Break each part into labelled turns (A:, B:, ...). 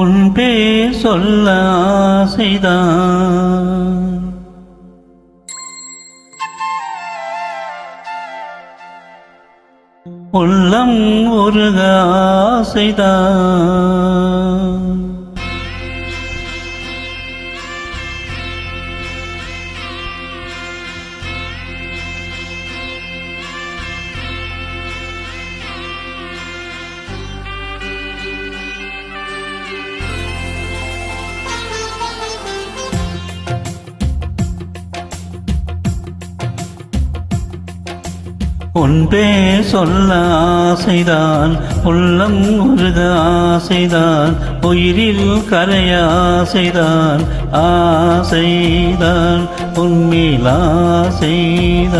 A: உன் பேர் சொல்ல ஆசைதான், உள்ளம் உருக ஆசைதான். உன் பேர் சொல்ல ஆசைதான், உள்ளம் உருக ஆசைதான், உயிரில் கரைய ஆசைதான், ஆசைதான் உன்மேல் ஆசைதான்.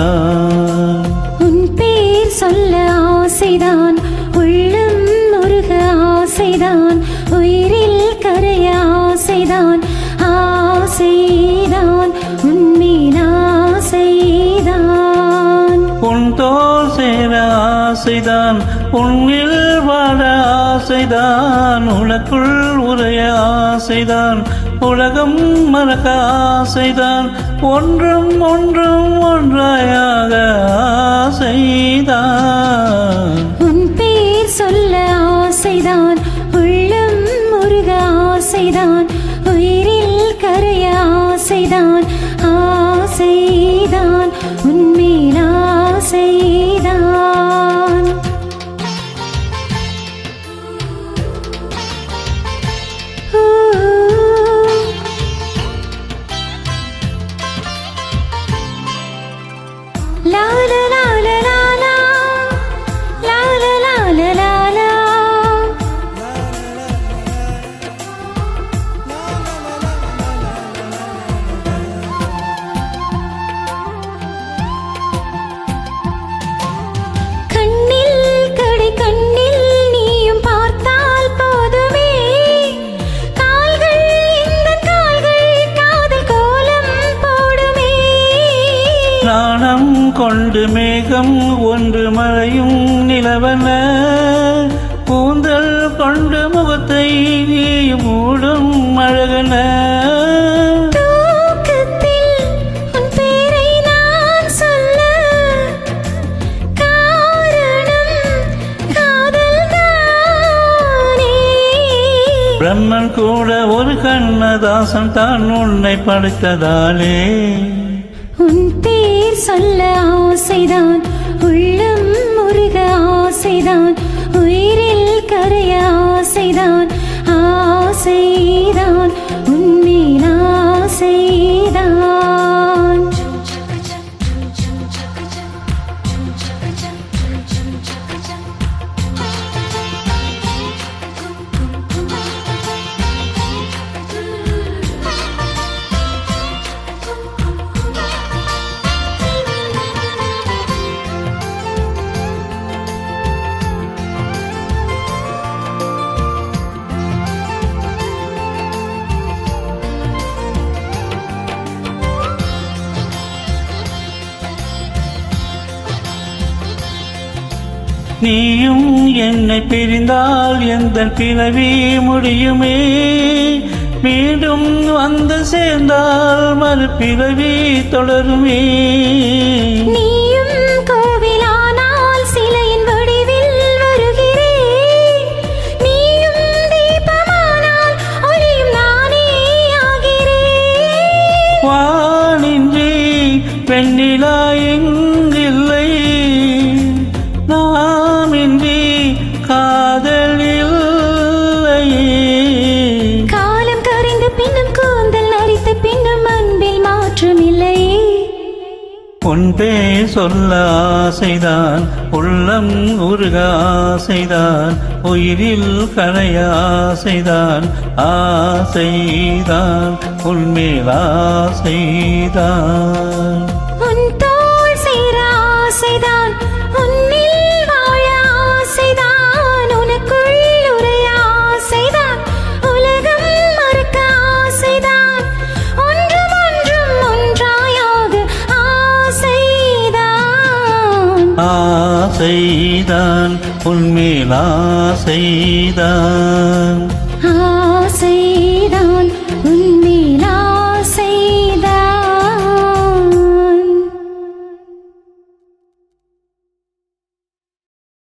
B: உன் பேர் சொல்ல ஆசைதான், உள்ளம் உருக ஆசைதான், உயிரில் கரைய ஆசைதான், ஆசைதான் உன்மேல் ஆசைதான்.
A: உன் தோல் சேர ஆசைதான், உன்னில் வாழ ஆசைதான், உனக்குள் உரைய ஆசைதான், உலகம் மறக்க ஆசைதான், ஒன்றும் ஒன்றும் ஒன்றாயாக ஆசைதான்.
B: உன் பேர் சொல்ல ஆசைதான், உள்ளம் முருக ஆசைதான், உயிரில் கரைய ஆசைதான், ஆசைதான் உன்மேல் ஆசைதான். லா லா லா லா லா லா லா லா லா லா லா. கண்ணில் கடை கண்ணில் நீயும் பார்த்தால் போதுமே, கால்கள் இந்த கால்கள் காதல் கோலம் போடுமே.
A: நாணம் கொண்டு மேகம் ஒன்று மழையும் நிலவன, கூந்தல் கொண்டு முகத்தை நீயும் மூடும் அழகன.
B: தூக்கத்தில் உன் பேரை நான் சொல்ல காரணம் காதல்தானே.
A: பிரம்மன் கூட ஒரு கண்ணதாசன் தான் உன்னை படைத்ததாலே.
B: உன் பேர் சொல்ல ஆசைதான், உள்ளம் முருக ஆசைதான், உயிரில் கரைய ஆசைதான், ஆசைதான் உன்மேல் ஆசைதான்.
A: நீயும் என்னை பிரிந்தால் எந்த பிறவி முடியுமே, மீண்டும் வந்து சேர்ந்தால் மறுபிறவி தொடருமே.
B: நீயும் கோவிலானால் சிலையின் வடிவில் வருகிறேன், நீயும் தீபமானால் ஒளியும் நானே ஆகிறேன்.
A: வானின்றி பெண்ணிலா எங்கில்லை, நாமின்றி காதல் இல்லையே.
B: காலம் கரைந்த பின்னும் கூந்தல் நரைத்த பின்னும் அன்பில் மாற்றமில்லை.
A: உன் பேர் சொல்ல ஆசைதான், உள்ளம் உருக ஆசைதான், உயிரில் கரைய ஆசைதான், ஆசைதான் உன்மேல் ஆசைதான்.
B: உன் தோள் சேர ஆசைதான், உன்னில் வாழ ஆசைதான், உனக்குள் உரைய ஆசைதான், உலகம் மறக்க ஆசைதான், ஒன்றும் ஒன்றும் ஒன்றாயாக ஆசைதான்.
A: ஆசைதான் உன்மேல் ஆசைதான்.
B: ஆசை